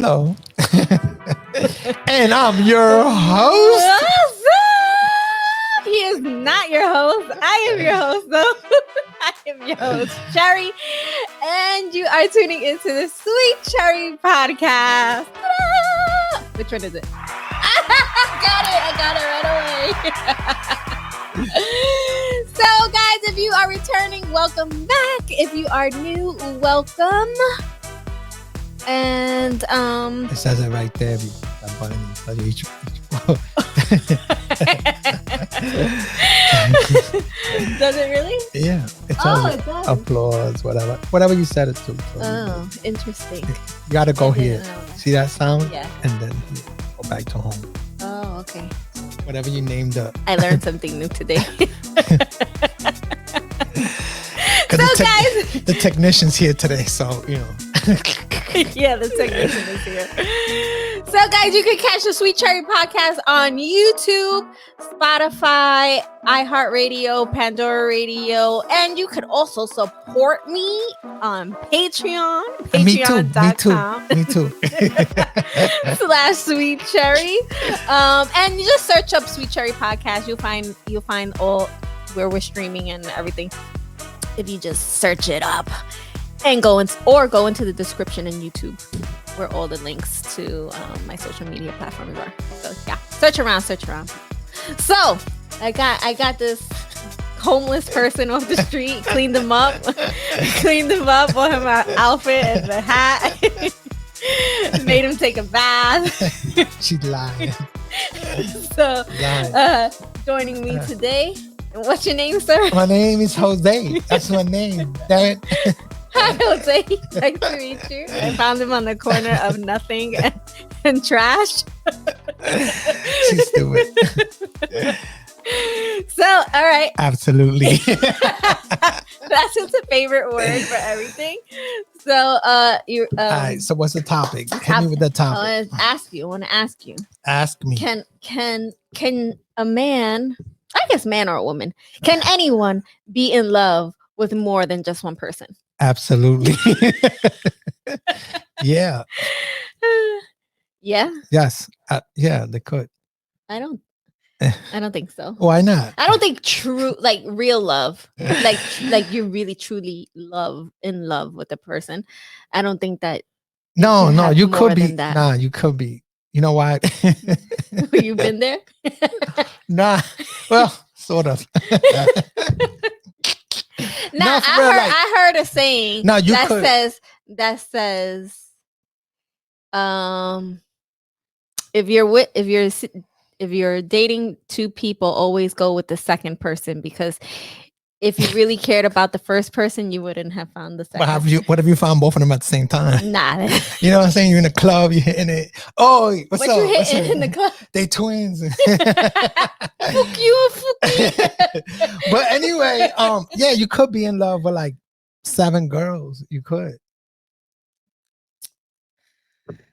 Hello. And I'm your host. What's up? He is not your host. I am your host, though. I am your host, Cherry. And you are tuning into the Sweet Cherry Podcast. Ta-da! Which one is it? I got it right away. So, guys, if you are returning, welcome back. If you are new, welcome. And It says it right there. That button. does it really? Yeah. It Oh, says it does. applause, whatever you said it to. Oh, interesting. You gotta go here. Yeah. See that sound? Yeah. And then go back to home. Oh, okay. Whatever you named up. I learned something new today. So guys, the technician's here today, so you know. yeah, the technician is here. So, guys, you can catch the Sweet Cherry Podcast on YouTube, Spotify, iHeartRadio, Pandora Radio, and you could also support me on Patreon. Patreon.com. Me too. /Sweet Cherry. And you just search up Sweet Cherry Podcast. You'll find all where we're streaming and everything. If you just search it up and go into the description in YouTube where all the links to my social media platforms are. So yeah, search around. So I got this homeless person off the street, cleaned him up, bought him an outfit and a hat, made him take a bath. She's lying. So joining me today. What's your name, sir? My name is Jose. That's my name. Damn it. Hi, Jose. Nice to meet you. I found him on the corner of nothing and trash. She's stupid. So, all right. Absolutely. That's just a favorite word for everything. So, you. All right. So, what's the topic? Hit me with the topic. I want to ask you. Ask me. Can a man? I guess man or a woman. Can anyone be in love with more than just one person? Absolutely. Yeah. Yeah. Yes. Yeah, they could. I don't think so. Why not? I don't think true, like real love, like you really truly in love with a person. I don't think that. No, you more could be. than that. Nah, you could be. You know why? You've been there. Nah. Well, sort of. Now, for real, I heard a saying No, you that could. says, if you're dating two people, always go with the second person, because if you really cared about the first person, you wouldn't have found the second. What if you found both of them at the same time? Nah. You know what I'm saying? You're in a club, you're hitting it. Oh, what's What up? you What's hitting up? in the club? They twins. Fuck you. But anyway, yeah, you could be in love with like 7 girls. You could.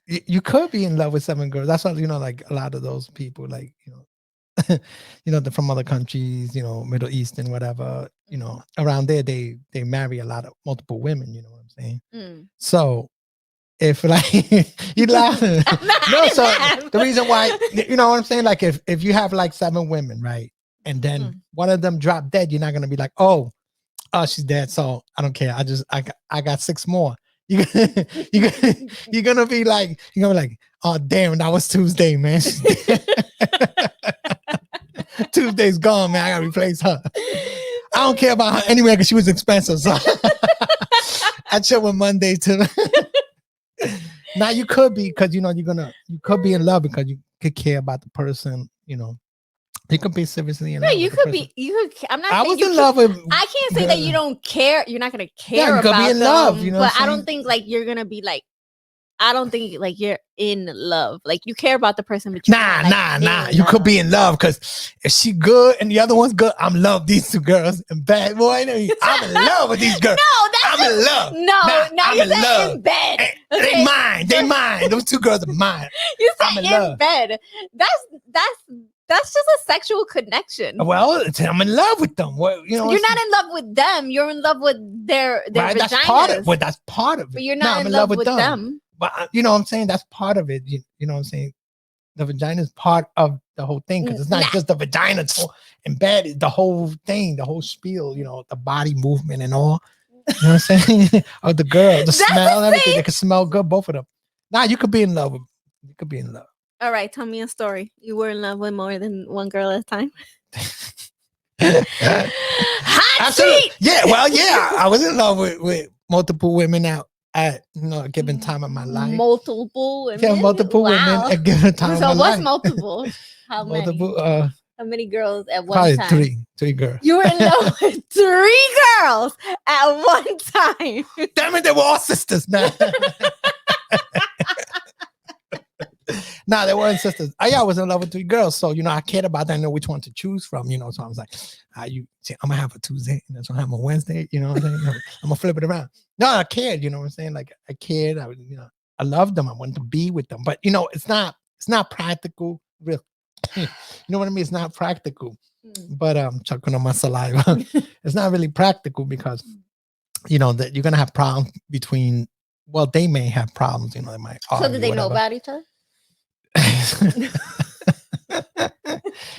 You could be in love with 7 girls. That's why, like a lot of those people, like, they're from other countries, Middle East and whatever, around there, they marry multiple women, you know what I'm saying? Mm. So if like you laugh, no, so the reason why, you know what I'm saying? Like if you have like 7 women, right? And then one of them drop dead, you're not going to be like, oh, she's dead. So I don't care. I got 6 more. You're gonna be like, oh damn, that was Tuesday, man. Tuesday's gone, man. I gotta replace her. I don't care about her anyway because she was expensive. So I chill with Monday too. Now you could be, because you could be in love because you could care about the person. You could be seriously in love. No, you could be. I'm not. I saying was you in love with. I can't say that you don't care. You're not gonna care you could about be in them, love. But I don't think like you're gonna be like. I don't think like you're in love. Like you care about the person, but you're not, like, nah. in You could love. be in love because if she good and the other one's good, I'm in love with these 2 girls. And bad boy, I'm in love with these girls. No, that's I'm in love. No, I'm you in said love. in bed. They mine. They mine. Those 2 girls are mine. You I'm said in in love. bed. That's just a sexual connection. Well, I'm in love with them. Well, You're not in love with them. You're in love with their right, vaginas. that's part of it. But you're not in love with them. But you know what I'm saying? That's part of it. You know what I'm saying? The vagina is part of the whole thing because it's not just the vagina. It's all embedded, the whole thing, the whole spiel, you know, the body movement and all. You know what I'm saying? Of the girl, the That's smell and everything. insane. They can smell good, both of them. Nah, you could be in love with you could be in love. All right, tell me a story. You were in love with more than one girl at a time? Hot Absolutely. seat! Yeah, well, yeah. I was in love with multiple women at a given time of my life. Multiple women? Yeah, multiple women at given time So of my what's life. multiple? How Multiple many? How many girls at one probably time? three girls. You were in love with 3 girls at one time. Damn it, they were all sisters, man. Nah, they weren't sisters. I was in love with 3 girls, so you know I cared about that. I know which one to choose from. You know, so I was like, you see, I'm gonna have a Tuesday, and that's gonna have a Wednesday. You know what I'm saying? I'm gonna flip it around. No, I cared. You know what I'm saying? Like I cared. I was, you know, I loved them. I wanted to be with them, but you know, it's not practical. Real, you know what I mean? It's not practical. But chucking on my saliva. It's not really practical because you know that you're gonna have problems between. Well, they may have problems. You know, they might. So did they know about each other?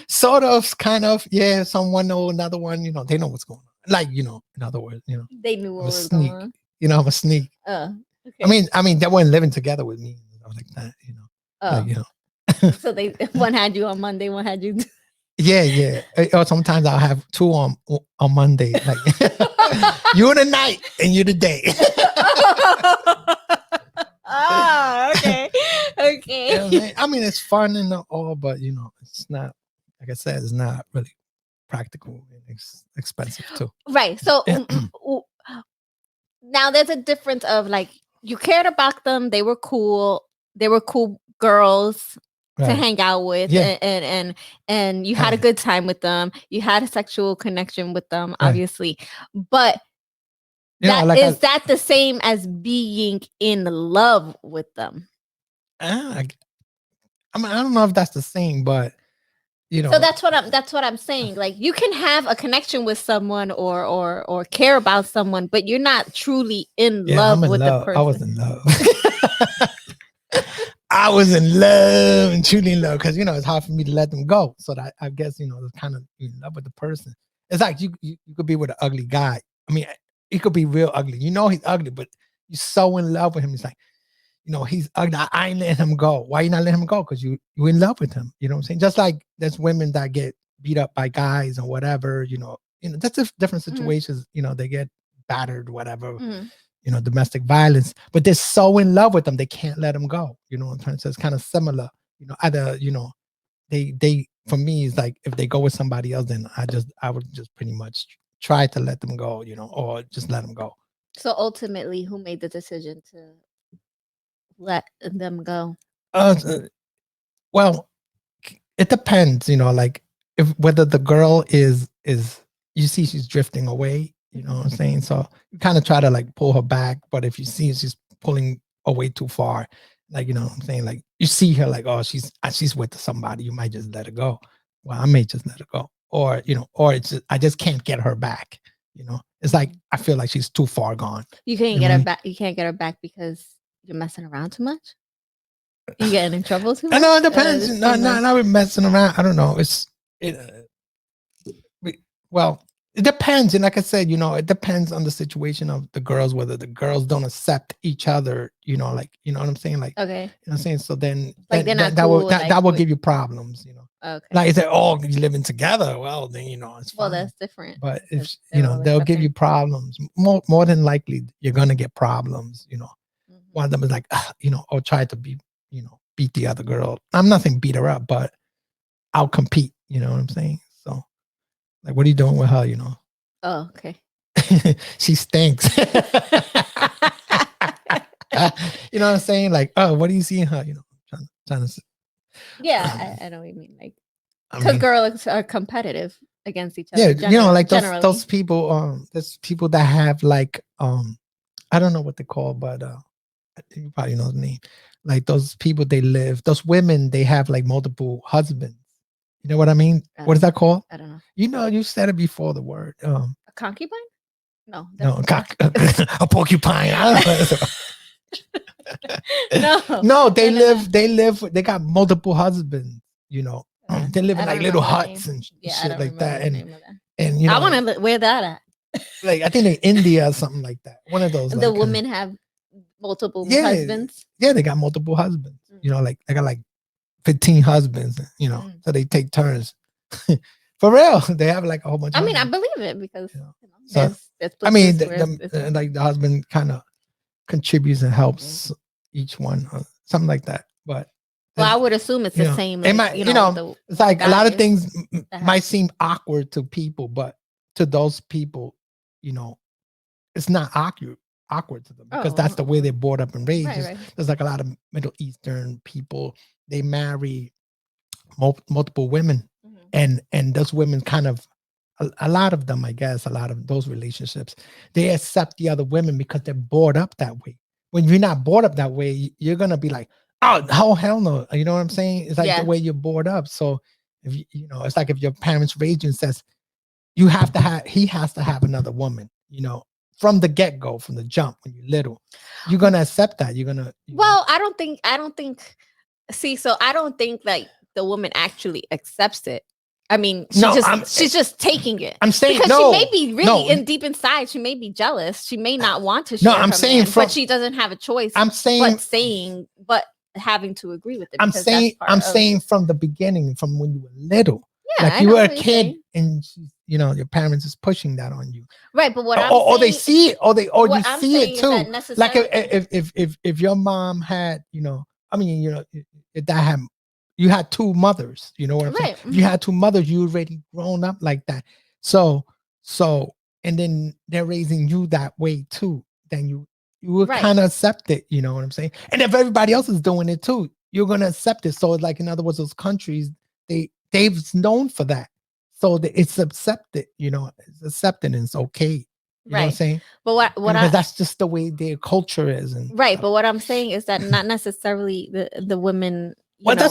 Sort of, kind of, yeah. Someone know another one, you know, they know what's going on. Like, you know, in other words, you know, they knew what was sneak. going on. You know, I'm a sneak. Okay. I mean, they weren't living together with me. I was like that, you know. Like, you know. So they one had you on Monday, one had you. Yeah. Or sometimes I'll have 2 on Monday. Like you the night and you the day. Oh, okay. Okay. You know, I mean, it's fun and all, but you know, it's not, like I said, it's not really practical and expensive too. Right. So now there's a difference of like you cared about them, they were cool girls to hang out with, and you had a good time with them, you had a sexual connection with them, obviously, but is that the same as being in love with them? I mean, I don't know if that's the same, but you know. So that's what I'm saying. Like you can have a connection with someone or care about someone, but you're not truly in love with the person. I was in love. I was in love and truly in love because you know it's hard for me to let them go. So that I guess you know it's kind of in love with the person. It's like you could be with an ugly guy. I mean, he could be real ugly. You know he's ugly, but you're so in love with him. It's like, you know, he's ugly. I ain't letting him go. Why you not letting him go? Because you in love with him. You know what I'm saying? Just like there's women that get beat up by guys or whatever. You know that's different situations. Mm-hmm. You know, they get battered, whatever. Mm-hmm. You know, domestic violence, but they're so in love with them they can't let him go. You know what I'm trying to say? It's kind of similar. You know, either you know, they for me it's like if they go with somebody else, then I would just pretty much try to let them go. You know, or just let them go. So ultimately, who made the decision to let them go? Well, it depends, you know, like if whether the girl is you see she's drifting away, you know what I'm saying? So you kind of try to like pull her back, but if you see she's pulling away too far, like you know what I'm saying, like you see her like, oh, she's with somebody, you might just let her go. Well, I may just let her go, or you know, or it's just, I just can't get her back. You know, it's like I feel like she's too far gone. You can't get her back. You can't get her back because you're messing around too much. You getting in trouble too much? No, it depends. Not with messing around. I don't know. Well, it depends. And like I said, you know, it depends on the situation of the girls, whether the girls don't accept each other, you know, like, you know what I'm saying? Like, okay. You know what I'm saying? So then like that will give you problems, you know. Okay. Like is it all you living together? Well, then you know it's fine. Well, that's different. But if you know, they'll give you problems. More than likely you're gonna get problems, you know. Mm-hmm. One of them is like, you know, or try to be, you know, beat the other girl. I'm not saying beat her up, but I'll compete, you know what I'm saying? So like what are you doing with her, you know? Oh, okay. She stinks. You know what I'm saying? Like, oh, what do you see in her? You know, trying to yeah, I know what you mean. Like, because girls are competitive against each other. Yeah, you know, like those people. There's people that have like, I don't know what they call, but you probably know the name. Like those people, those women, they have like multiple husbands. You know what I mean? What is that called? I don't know. You know, you said it before the word. A concubine? No, a porcupine. I don't know. No, they No. live. They got multiple husbands. You know, they live in I like don't little remember the huts name. and Yeah, I shit don't like remember that. the name of that. And you know, I want to wear that at. like I think in India or something like that. One of those. The like, women have multiple Yeah. husbands. yeah, they got multiple husbands. You know, like they got like 15 husbands. You know, so they take turns. For real, they have like a whole bunch. I of mean, I husbands. believe it because You know, so, there's I mean, places where it's like the husband kind of contributes and helps each one, or something like that. But well, I would assume it's you the know, same. it Like, might, you you know, know, it's like a lot of guys things that might have- seem awkward to people, but to those people, you know, it's not awkward to them because that's the way they're brought up and raised. Right, right. There's like a lot of Middle Eastern people, they marry multiple women, and those women kind of a lot of them, I guess, a lot of those relationships, they accept the other women because they're brought up that way. When you're not brought up that way, you're gonna be like, oh hell no. You know what I'm saying? It's like Yeah. the way you're brought up. So if you know, it's like if your parents raised you and says you have to have, he has to have another woman, you know, from the get-go, from the jump when you're little, you're gonna accept that. You're gonna Well, I don't think see, so I don't think that the woman actually accepts it. I mean, she's just taking it. I'm saying because no, she may be really no. in deep inside, she may be jealous. She may not want to share. No, I'm her saying man, from- but she doesn't have a choice. I'm saying but having to agree with it. I'm because that's saying part I'm of- saying from the beginning, from when you were little. Yeah, Like I you know were a what you're kid saying. and you know your parents is pushing that on you. Right, but what I'm or they saying- see it, or you what I'm see saying it is too. that Like necessarily- if your mom had, you know, I mean, you know, if that had, you had two mothers, you know what I'm saying? Right, If you had two mothers, you already grown up like that. So and then they're raising you that way too. Then you will Right. kind of accept it, you know what I'm saying? And if everybody else is doing it too, you're gonna accept it. So like in other words, those countries, they've known for that. So it's accepted, you know, it's accepted and it's okay. You know what I'm Right. saying? But what Because that's just the way their culture is. And right, but what I'm saying is that not necessarily the women. well, People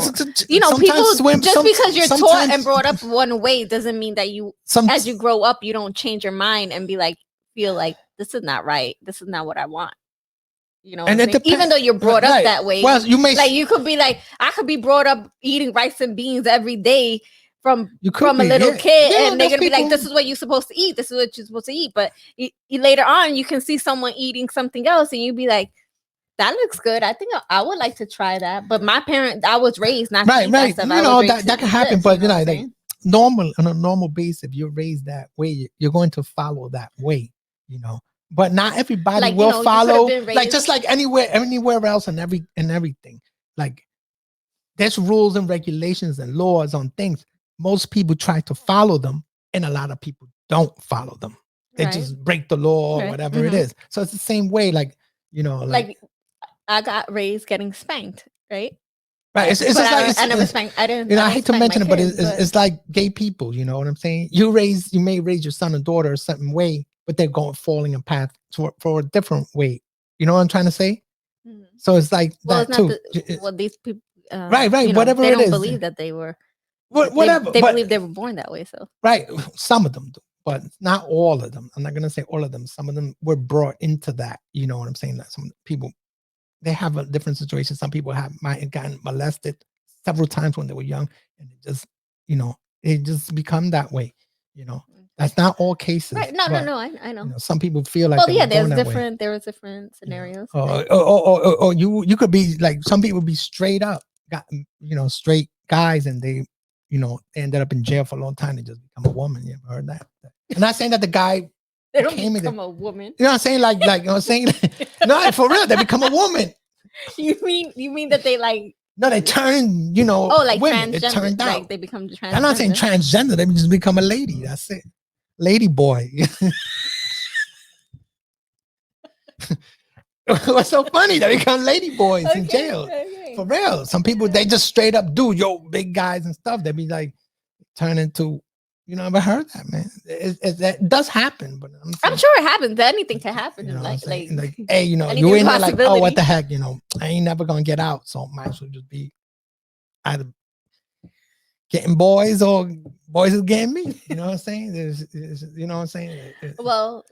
just because you're taught and brought up one way doesn't mean that you, as you grow up, you don't change your mind and be like, feel like this is not right. This is not what I want. You know, what I'm saying? Even though you're brought up that way, well, you may like you could be like, I could be brought up eating rice and beans every day from a little kid, and they're gonna be like, this is what you're supposed to eat. This is what you're supposed to eat. But you, later on, you can see someone eating something else, and you be like, that looks good. I think I would like to try that. But my parents, I was raised not to eat that stuff. You know that can happen, but you know, like normal on a normal base, if you're raised that way, you're going to follow that way. You know, but not everybody will follow. Like just like anywhere else, and everything. Like there's rules and regulations and laws on things. Most people try to follow them, and a lot of people don't follow them. They just break the law or whatever it is. So it's the same way, like, you know, like I got raised getting spanked, right? Right. It's just like I never spanked. I didn't. You know, I hate to mention it, but it's like gay people. You know what I'm saying? You may raise your son or daughter a certain way, but they're falling a path for a different way. You know what I'm trying to say? Mm-hmm. So it's like that too. These people. Right. You know, whatever they it don't is. believe that they were. Whatever. They believe they were born that way. So. Right. Some of them do, but not all of them. I'm not gonna say all of them. Some of them were brought into that. You know what I'm saying? That some people, they have a different situation. Some people might have gotten molested several times when they were young, and it just, you know, it just become that way. You know, that's not all cases. Right. No, I know. You know, some people feel like. Well, yeah, there was different scenarios. Or you could be like, some people be straight up, straight guys, and they, you know, ended up in jail for a long time. They just become a woman. You ever heard that? I'm not saying that the guy. They don't become a woman. You know what I'm saying? Like you know what I'm saying? No, for real, they become a woman. You mean that they like? No, they turn, you know, like women. Transgender. They turned out. Like they become transgender. I'm not saying transgender. They just become a lady. That's it. Lady boy. What's so funny? They become lady boys in jail. Okay. For real. Some people, they just straight up do, big guys and stuff. They be like, turn into, you know, I've heard that, man. It does happen, but I'm sure it happens. Anything can happen. You know, like, hey, you know, you ain't like, oh, what the heck, you know, I ain't never gonna get out, so might as well just be either getting boys or boys is getting me. You know what I'm saying? You know what I'm saying? Well,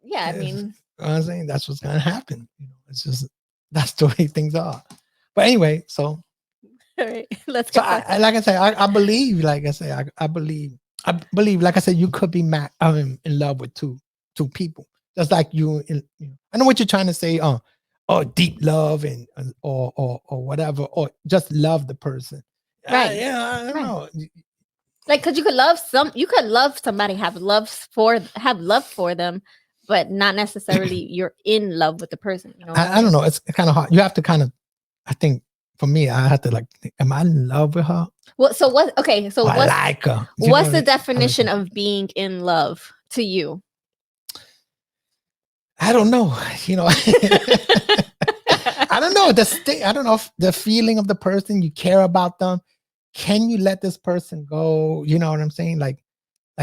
yeah, I mean, you know what I'm saying, that's what's gonna happen. You know, it's just that's the way things are. But anyway, so All right, let's so get back. like I say, I believe, like I say, I believe, like I said, you could be in love with two people, just like you. I know what you're trying to say. Or deep love or whatever, or just love the person. Right. Yeah, I don't know. Like, because you could love somebody, have love for them, but not necessarily you're in love with the person. You know, I don't know. It's kind of hard. You have to kind of, I think for me, I have to like, am I in love with her? Well, so what? Okay, so I like her. What's the definition of being in love to you? I don't know. You know, I don't know. I don't know if the feeling of the person, you care about them. Can you let this person go? You know what I'm saying? Like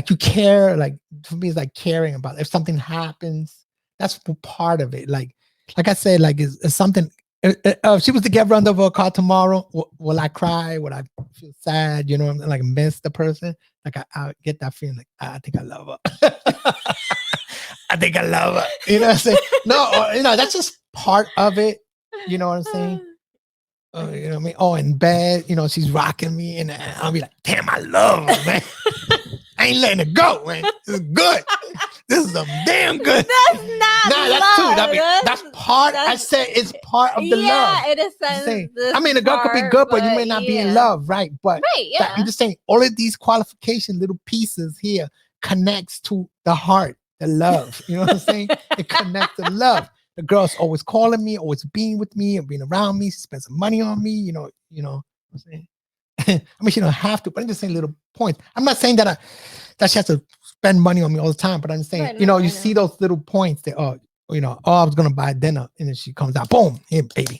you care. Like for me, it's like caring about if something happens. That's part of it. Like I said, like is something. If she was to get run over a car tomorrow, will I cry? Would I feel sad? You know, like miss the person. Like I get that feeling. Like I think I love her. I think I love her. You know what I'm saying? No, you know, that's just part of it. You know what I'm saying? You know what I mean? Oh, in bed, you know, she's rocking me, and I'll be like, damn, I love her, man. I ain't letting it go, man. This is good. This is damn good. That's not love. That's part. I said it's part of the love. Yeah, it is. I mean, the girl could be good, but you may not be in love, right? But yeah. I'm just saying, all of these qualification little pieces here connects to the heart, the love. You know what I'm saying? It connects to love. The girl's always calling me, always being with me, and being around me. She spends some money on me. You know what I'm saying? I mean, she don't have to, but I'm just saying little points. I'm not saying that she has to spend money on me all the time, but I'm saying, right, you know, see those little points that, I was going to buy dinner. And then she comes out, boom, here, baby.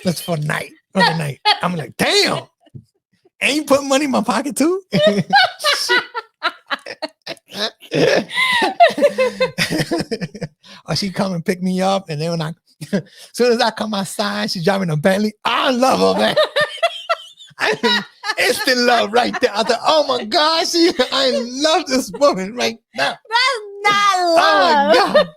That's for the night. I'm like, damn. And you put money in my pocket too? Or she come and pick me up, and then as soon as I come outside, she's driving a Bentley. I love her, man. Instant love right there. I thought, oh my gosh, I love this woman right now. That's not love. Oh my God.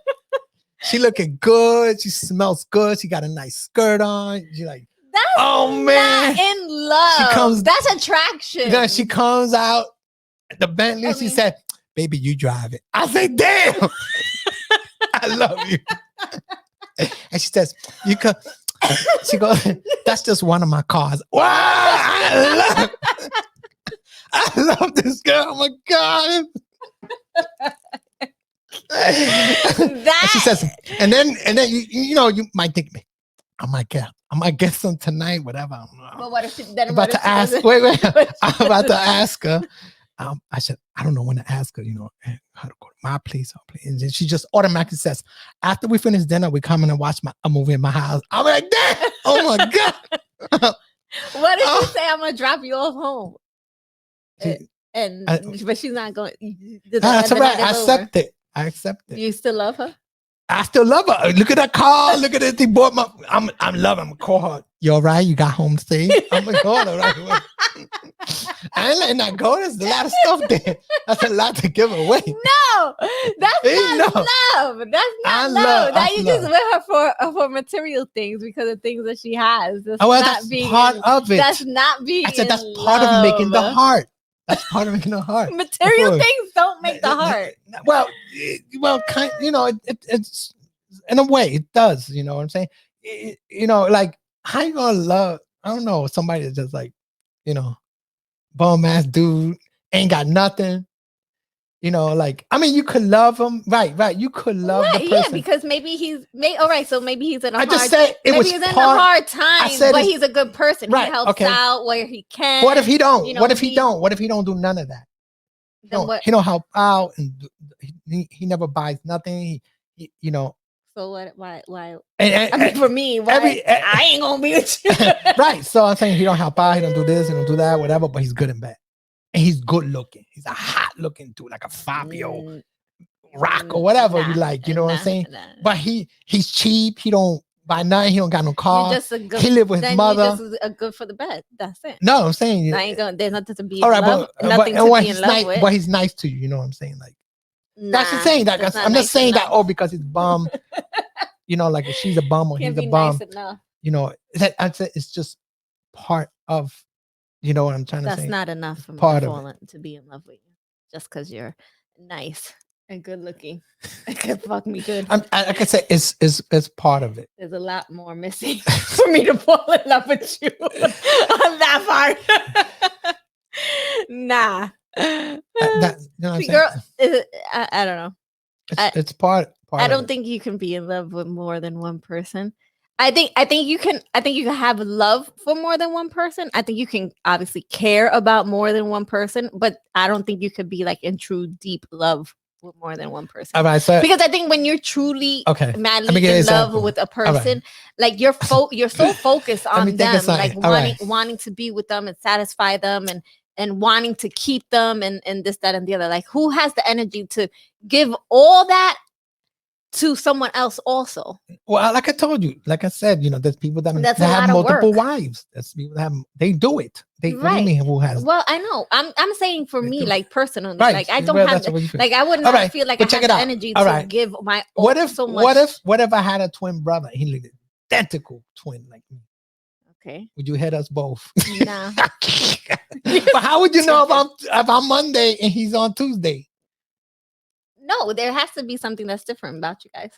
She looking good. She smells good. She got a nice skirt on. She like, that's oh man, not in love. That's attraction. Then she comes out the Bentley. She said, baby, you drive it. I say, damn. I love you. And she says, you could. She goes, that's just one of my cars. Wow, I love this girl. Oh my God. And she says, and then you might think me. I might get some tonight, whatever. I don't know. But what if she, then I'm about to ask? Wait. I'm about to ask her. I said, I don't know when to ask her, how to go to my place. And then she just automatically says, after we finish dinner, we come in and watch a movie in my house. I'm like, damn! Oh my God. What if you say, I'm going to drop you off home? But she's not going. That's all right. I accept it. You still love her? I still love her. Look at that car. Look at it. He bought my. I'm loving. I'm gonna call her. You all right? You got home safe? I'm gonna call her right away. I ain't letting that go. There's a lot of stuff there. That's a lot to give away. No, that's not love. That's not love. Now you just with her for material things because of things that she has. That's part of it. That's not being. I said that's part of making the heart. That's part of making the heart. Material things don't make the heart. Well, it's in a way it does. You know what I'm saying? Like how you gonna love? I don't know, somebody that's just like, bum ass dude, ain't got nothing. Like I mean, you could love him, right? You could love the person, yeah, because maybe all right. So maybe he's in a hard time, but he's a good person. Right, he helps out where he can. What if he don't? What if he don't? What if he don't do none of that? He don't help out, and he never buys nothing. He So what? Why? I mean, for me, I ain't gonna be with you. Right. So I'm saying he don't help out. He don't do this. He don't do that. Whatever. But he's good in bed, and he's good looking. He's a hot looking dude, like a Fabio Rock or whatever you like. You know what I'm saying? But he's cheap. He don't buy nothing. He don't got no car. He live with his mother. You're just good for the bed. That's it. No, I'm saying there's nothing to be all right, in love. Nothing to be in love with. But he's nice to you. You know what I'm saying? Like. That's the saying that I'm not saying that because he's bum. you know, like if she's a bum or Can't he's a be bum, nice enough. you know, I'd say it's just part of, you know what I'm trying to That's say? not enough for me part to of fall to be in love with you. Just because you're nice and good looking. It could fuck me good. I could say it's part of it. There's a lot more missing for me to fall in love with you on that part. Nah. That, you know what I'm See, saying? girl, I don't know. It's part I of don't it. think you can be in love with more than one person. I think you can have love for more than one person. I think you can obviously care about more than one person, but I don't think you could be like in true deep love with more than one person. All right, so Because I think when you're truly okay, let me madly give you an in love example. with a All right. person, like you're so focused Let me on think of them, like something. All right. wanting to be with them and satisfy them and wanting to keep them and this, that, and the other. Like who has the energy to give all that to someone else also? Well, like I told you, like I said, you know, there's people that That's that a have lot of multiple work. wives. That's people that have, they do it. What do you Right. mean who has? Well, I know. I'm saying for They me, do. like personally, Right. like I Well, don't have that's what you feel. like I would All not right, feel like but I check have it the out. energy All to right. give my What if so much. what if I had a twin brother? He looked identical twin like me. Okay. Would you hit us both? Nah. But how would you know if I'm Monday and he's on Tuesday? No, there has to be something that's different about you guys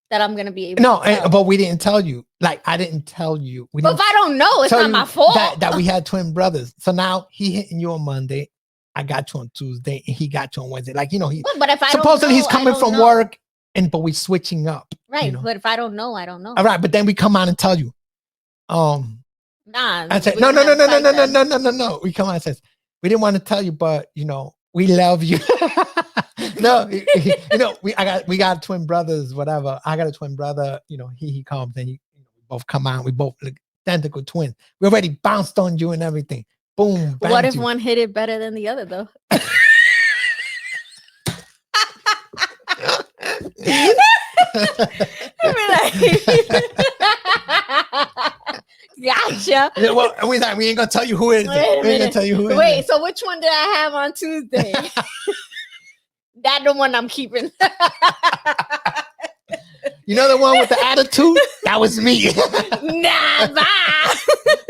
that I'm gonna be able No, to tell. but we didn't tell you. Like I didn't tell you. We But didn't if I don't know, it's tell not you my fault. that we had twin brothers. So now he hitting you on Monday. I got you on Tuesday, and he got you on Wednesday. Like, you know, he but if I supposedly don't know, he's coming I don't from know. work, but we switching up. Right. You know? But if I don't know, I don't know. All right, but then we come out and tell you. Nah. I say we're no. gonna have a fight then. We come out and says we didn't want to tell you, but you know we love you. No, you know we got twin brothers, whatever. I got a twin brother. You know he comes and we both come out. We both look identical twins. We already bounced on you and everything. Boom. What if you. one hit it better than the other though? Gotcha. Well, we ain't gonna tell you who it is. Wait a We ain't gonna minute. tell you who it is. Wait, so which one did I have on Tuesday? That the one I'm keeping. You know the one with the attitude? That was me. Nah, bye.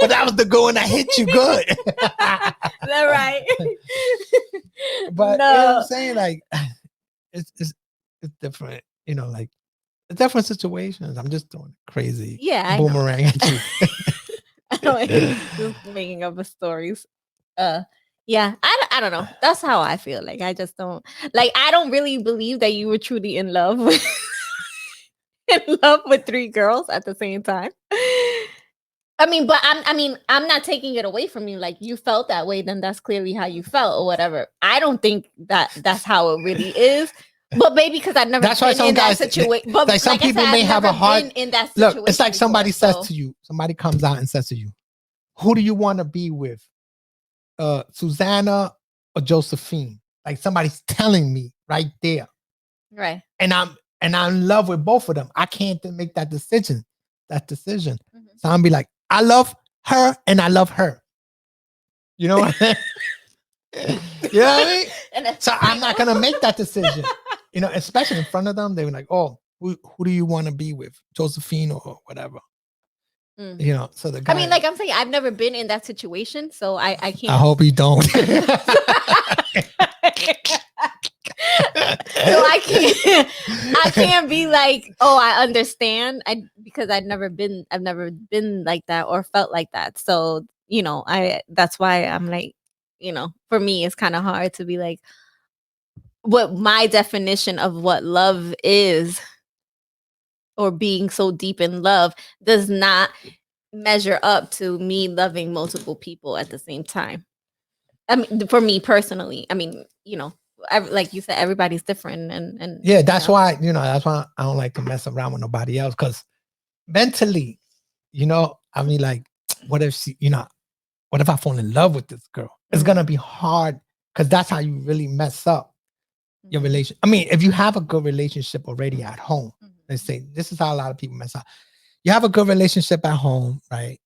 But that was the good one that hit you good. All right. But you know what No. I'm saying? Like it's different, you know, like different situations. I'm just doing crazy Yeah, I know. boomerang at you. Just making up the stories. Yeah, I don't know. That's how I feel. Like I just don't like. I don't really believe that you were truly in love with three girls at the same time. I mean, but I'm not taking it away from you. Like you felt that way, then that's clearly how you felt or whatever. I don't think that that's how it really is. But maybe because I've never That's why been some in guys, that situation. But like some people may have a hard. in that situation. Look, it's like somebody before, says to you. Somebody comes out and says to you, "Who do you want to be with, Susanna or Josephine?" Like somebody's telling me right there, right? and I'm in love with both of them. I can't make that decision. Mm-hmm. So I'm be like, I love her and I love her. You know what I mean? You know what I mean? So I'm not gonna make that decision. You know, especially in front of them, they were like, "Oh, who do you want to be with, Josephine or whatever?" Mm. You know, so the guy. I mean, like I'm saying, I've never been in that situation, so I can't. I hope you don't. So I can't be like, oh, I understand. Because I've never been like that or felt like that. So, you know, that's why I'm like, you know, for me, it's kind of hard to be like, what my definition of what love is or being so deep in love does not measure up to me loving multiple people at the same time. I mean, for me personally, I mean, you know, like you said, everybody's different, and yeah, that's why I don't like to mess around with nobody else, because mentally, you know, I mean, like, what if I fall in love with this girl? It's gonna be hard, because that's how you really mess up your relation. I mean, if you have a good relationship already at home, let's say this is how a lot of people mess up. You have a good relationship at home, right?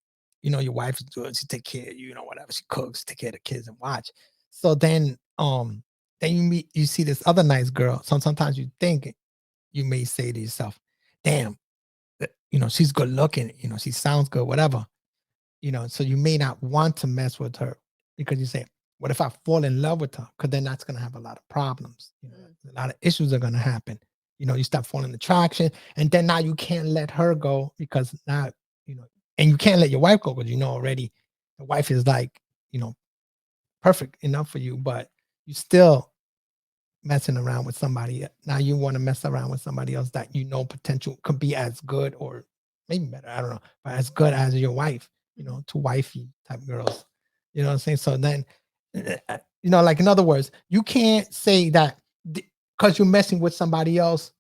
You know, your wife is good, she take care of you, you know, whatever, she cooks, take care of the kids and watch. So then you see this other nice girl. So sometimes you may say to yourself, damn, she's good looking, she sounds good, whatever, so you may not want to mess with her because you say, what if I fall in love with her? Because then that's going to have a lot of problems. A lot of issues are going to happen. You start falling attraction, and then now you can't let her go because now, and you can't let your wife go because already the wife is like, perfect enough for you, but you still messing around with somebody. Now you want to mess around with somebody else that potential could be as good or maybe better. I don't know, but as good as your wife. To wifey type girls. You know what I'm saying? So then, like in other words, you can't say that because you're messing with somebody else,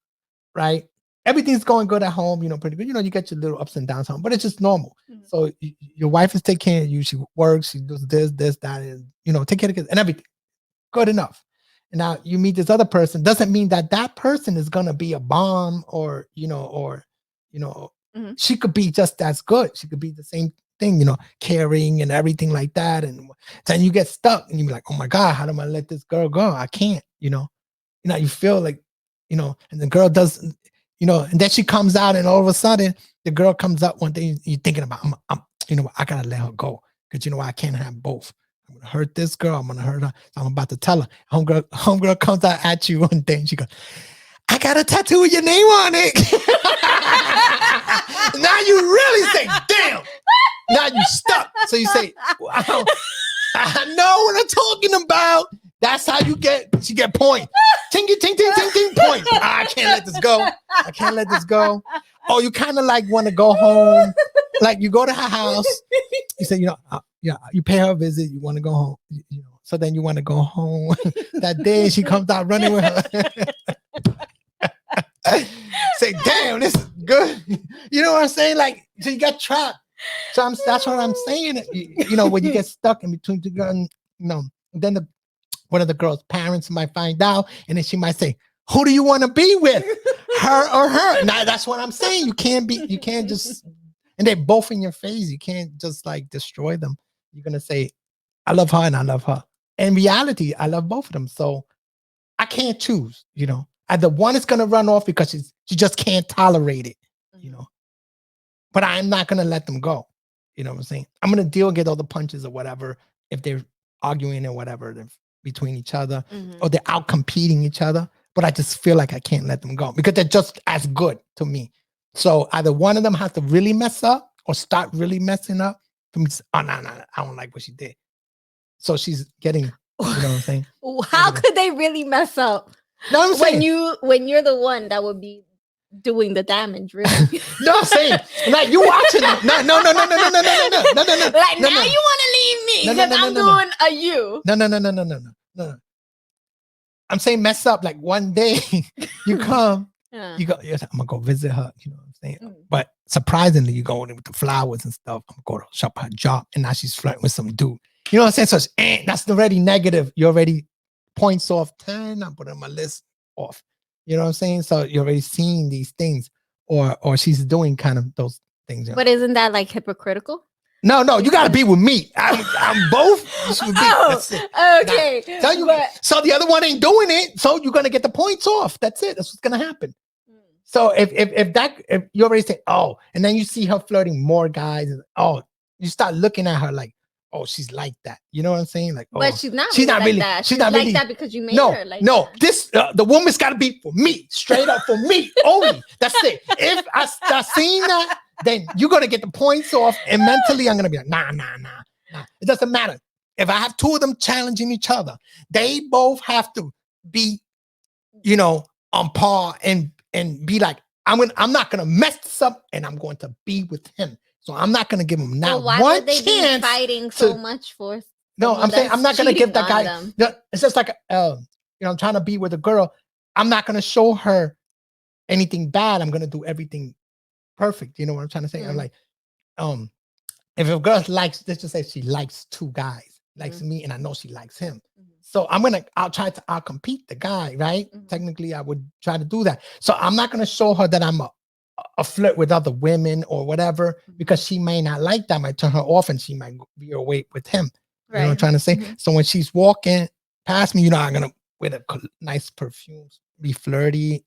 right? Everything's going good at home, pretty good. You get your little ups and downs home, but it's just normal. Mm-hmm. So your wife is taking care of you. She works, she does this, that, and take care of kids and everything. Good enough. And now you meet this other person. Doesn't mean that person is gonna be a bomb or mm-hmm. She could be just as good. She could be the same thing, caring and everything like that. And then you get stuck and you be like, oh my God, how do I let this girl go? I can't, you feel like, and the girl does, and then she comes out and all of a sudden the girl comes up one day, you're thinking about, I gotta let her go. Because I can't have both. I'm gonna hurt this girl, I'm gonna hurt her. I'm about to tell her. Homegirl comes out at you one day and she goes, I got a tattoo with your name on it. Now you really say, damn. Now you stuck. So you say, wow, I know what I'm talking about. That's how she get point. Ting, ting, ting, ting, ting, point. I can't let this go. I can't let this go. Oh, you kind of like want to go home. Like you go to her house. You say, you pay her a visit. You want to go home. So then you want to go home. That day she comes out running with her. Say, damn, this is good. You know what I'm saying? Like, so you got trapped. So that's what I'm saying. When you get stuck in between the girl, then one of the girl's parents might find out, and then she might say, who do you want to be with? Her or her? Now that's what I'm saying. You can't just, and they're both in your face. You can't just like destroy them. You're gonna say, I love her and I love her. In reality, I love both of them. So I can't choose, Either one is gonna run off because she just can't tolerate it, But I'm not gonna let them go. You know what I'm saying? I'm gonna deal and get all the punches or whatever if they're arguing or whatever between each other, mm-hmm. or they're out competing each other. But I just feel like I can't let them go because they're just as good to me. So either one of them has to really mess up or start really messing up for me to say, oh, no, I don't like what she did. So she's getting, you know what I'm saying? How could they really mess up? No, I'm saying when you're the one that would be doing the damage, really. No, I'm saying like you watching it. No. Like now you want to leave me because I'm doing a you. No. I'm saying mess up. Like one day you come, you go, yes, I'm gonna go visit her. You know what I'm saying? Mm. But surprisingly, you go in with the flowers and stuff. I'm gonna go to shop her job, and now she's flirting with some dude. You know what I'm saying? So that's already negative. You already points off 10. I put on my list off. You know what I'm saying? So you're already seeing these things, or she's doing kind of those things. But isn't that like hypocritical? No, you gotta be with me. I'm both. That's it. Okay. Now, tell you. So the other one ain't doing it, so you're gonna get the points off. That's it. That's what's gonna happen. So if you already say, oh, and then you see her flirting more guys, and you start looking at her like, oh, she's like that. You know what I'm saying? Like, but she's not really like that. She's not like that because you made her like that. This the woman's got to be for me, straight up for me only. That's it. If I start seeing that, then you're gonna get the points off, and mentally I'm gonna be like, nah. It doesn't matter. If I have two of them challenging each other, they both have to be, on par and be like, I'm not gonna mess this up, and I'm going to be with him. So I'm not going to give him now why one would they chance be fighting so much for? No, I'm saying I'm not going to give that guy. No, it's just like I'm trying to be with a girl. I'm not going to show her anything bad. I'm going to do everything perfect. You know what I'm trying to say? I'm like, if a girl likes, let's just say she likes two guys, likes me, and I know she likes him. So I'll try to outcompete the guy, right? Technically, I would try to do that. So I'm not going to show her that I'm a flirt with other women or whatever, because she may not like that, might turn her off, and she might be away with him. Right. You know what I'm trying to say? So when she's walking past me, I'm gonna wear the nice perfumes, be flirty.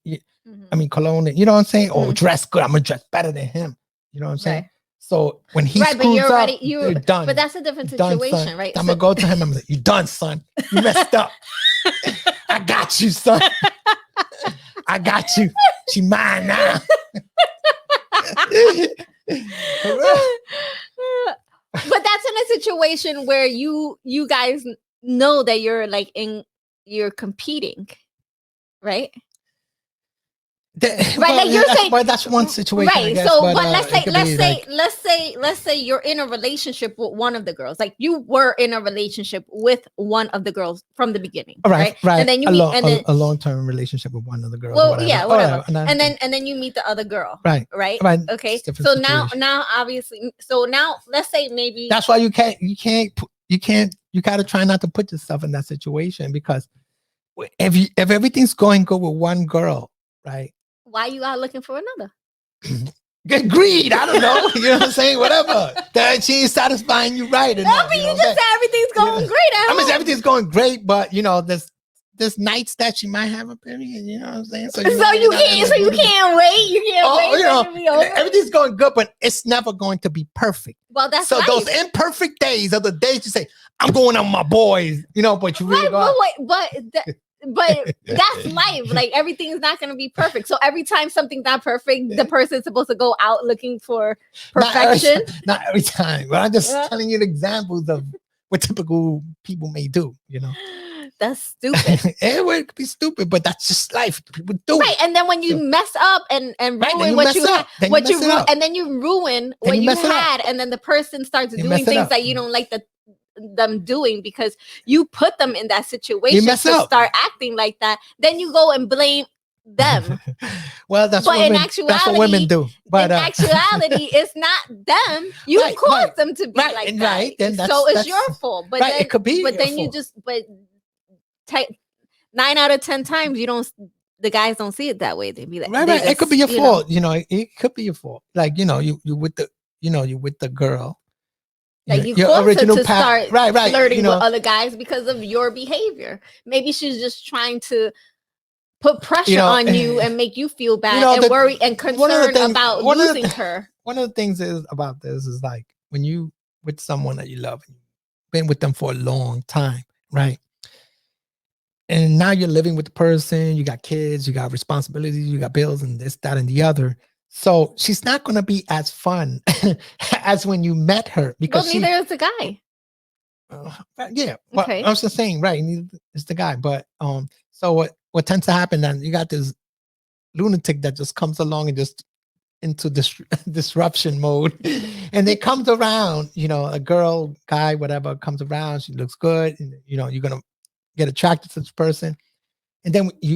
I mean, cologne. You know what I'm saying? Oh, Mhm. dress good. I'm gonna dress better than him. You know what I'm saying? Right. So when he Right, but screws you're up, already you're done. but that's a different You're done, situation, son. right? I'm gonna go to him. I'm like, you done, son. You messed up. I got you, son. I got you. She mine now. But that's in a situation where you guys know that you're competing, right? Right, Well, like you're saying, but that's one situation, I right? guess, So, but, but it could be like- let's say you're in a relationship with one of the girls, like you were in a relationship with one of the girls from the beginning, right? right. And then you a meet, long, and then a long-term relationship with one of the girls. well, whatever. yeah, whatever. And And then you meet the other girl, right. right? Okay. It's a different So situation. now obviously, so now let's say maybe That's why you gotta try not to put yourself in that situation, because if everything's going good with one girl, right? why you out looking for another? Get greed. I don't know. You know what I'm saying? Whatever. That she ain't satisfying you right No, enough. but you you know just what said everything's going great at I mean, home. everything's going great, but there's nights that she might have a period. You know what I'm saying? So you can't wait. You can't wait for it to be over. everything's going good, but it's never going to be perfect. Well, that's So life. those imperfect days are the days you say, I'm going on my boys, but you really Right, go out. but that's life. Like everything's not going to be perfect. So every time something's not perfect, the person's supposed to go out looking for perfection. Not every time, but I'm just Yeah. telling you examples of what typical people may do. That's stupid. It would be stupid, but that's just life. People do Right, it. and then when you mess up and Right, then ruin you what mess you up. had, Then you what mess you it up. and then you ruin Then what you you mess it up. had, and then the person starts You doing mess it things up. that you don't like them doing because you put them in that situation mess to up. start acting like that. Then you go and blame them. Well, that's But what in that's what women actuality- do. But in actuality, it's not them. You Right, caused right, them to be right, like and that. right, then So it's that's- your fault. But right, then it could be But your then you fault. just 9 out of 10 times you don't. The guys don't see it that way. They be like, right. It could be your fault. It could be your fault. Like you with the girl. Like you your caused her original to path. start Right. flirting with other guys because of your behavior. Maybe she's just trying to put pressure on you and make you feel bad and worry and concerned about losing her. One of the things is about this is like when you with someone that you love, and you've been with them for a long time, right? And now you're living with the person, you got kids, you got responsibilities, you got bills, and this, that, and the other. So she's not going to be as fun as when you met her because neither is the guy. Yeah, well, Okay. I'm just saying, right? It's the guy, but so what tends to happen then? You got this lunatic that just comes along and just into this disruption mode, and it comes around. A girl, guy, whatever comes around. She looks good, and you're gonna get attracted to this person, and then you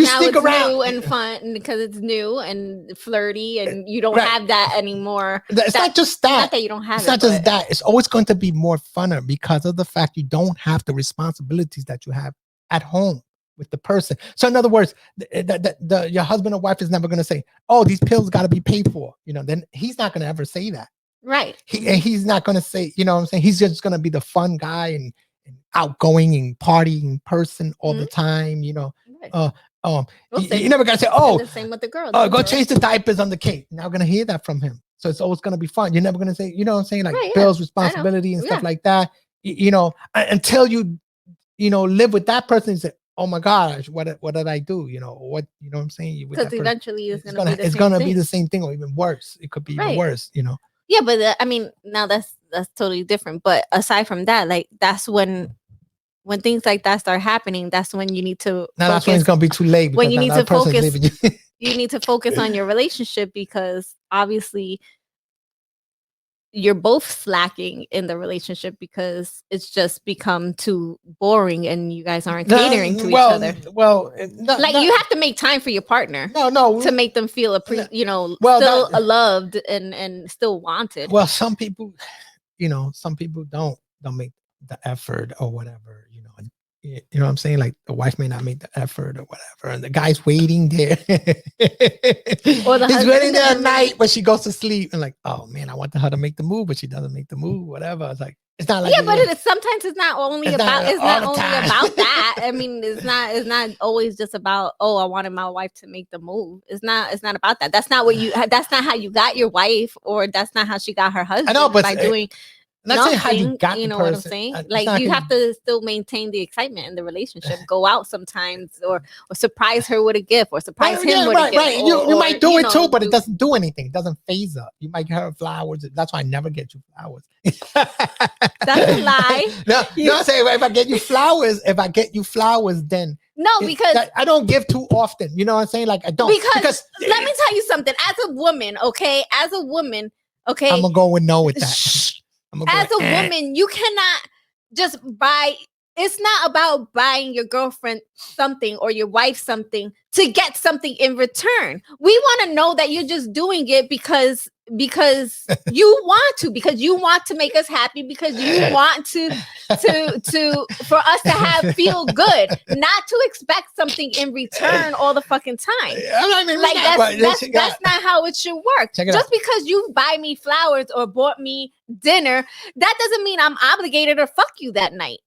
stick around new and fun because it's new and flirty, and you don't Right. have that anymore. It's not just that. Not that you don't have It's it. not just that. It's always going to be more funner because of the fact you don't have the responsibilities that you have at home with the person. So in other words, your husband or wife is never going to say, "Oh, these pills got to be paid for." Then he's not going to ever say that. Right. He's not going to say, what I'm saying? He's just going to be the fun guy and outgoing and partying person all the time. Right. You never got to say, "Oh, the same with the girl. go change the diapers on the kid." Now going to hear that from him. So it's always going to be fun. You're never going to say, what I'm saying? Like Right, yeah. bills, responsibility and stuff like that. Until you live with that person and say, "Oh my gosh, what did I do?" What I'm saying? Because eventually it's going to be the same thing or even worse. It could be even worse, Yeah, but I mean, now that's totally different. But aside from that, like that's when things like that start happening, that's when you need to now that's when it's going to be too late. When you need to focus, you. You need to focus on your relationship because obviously you're both slacking in the relationship because it's just become too boring and you guys aren't catering to each other. Well, you have to make time for your partner. No, to make them feel still loved and still wanted. Well, some people don't make the effort or whatever. You know what I'm saying? Like the wife may not make the effort or whatever, and the guy's waiting there. He's waiting there at night, but she goes to sleep and like, oh man, I want her to make the move, but she doesn't make the move. Whatever. It's like, It's not like yeah, but sometimes it's not only It's about not it's all not the only time. about that. I mean, it's not always just about, oh, I wanted my wife to make the move. It's not about that. That's not how you got your wife, or that's not how she got her husband. know, but by doing not saying how you nothing, got you the know what I'm person. saying? It's Like, not you who- have to still maintain the excitement in the relationship. Go out sometimes, or surprise her with a gift, or surprise Right, him yeah, with a right, gift. right. Or, You might do it too, but do- it doesn't do anything. It doesn't phase her. You might get her flowers. That's why I never get you flowers. That's a lie. No, I'm saying if I get you flowers, then No, because I don't give too often. You know what I'm saying? Like I don't because let me tell you something. As a woman, okay, I'm gonna go with no with that. Shh. I'm gonna go As a with, woman, you cannot just buy. It's not about buying your girlfriend something or your wife something to get something in return. We want to know that you're just doing it because you want to, because you want to make us happy, because you want to for us to feel good, not to expect something in return all the fucking time. Like that's not how it should work. Just because you buy me flowers or bought me dinner, that doesn't mean I'm obligated to fuck you that night.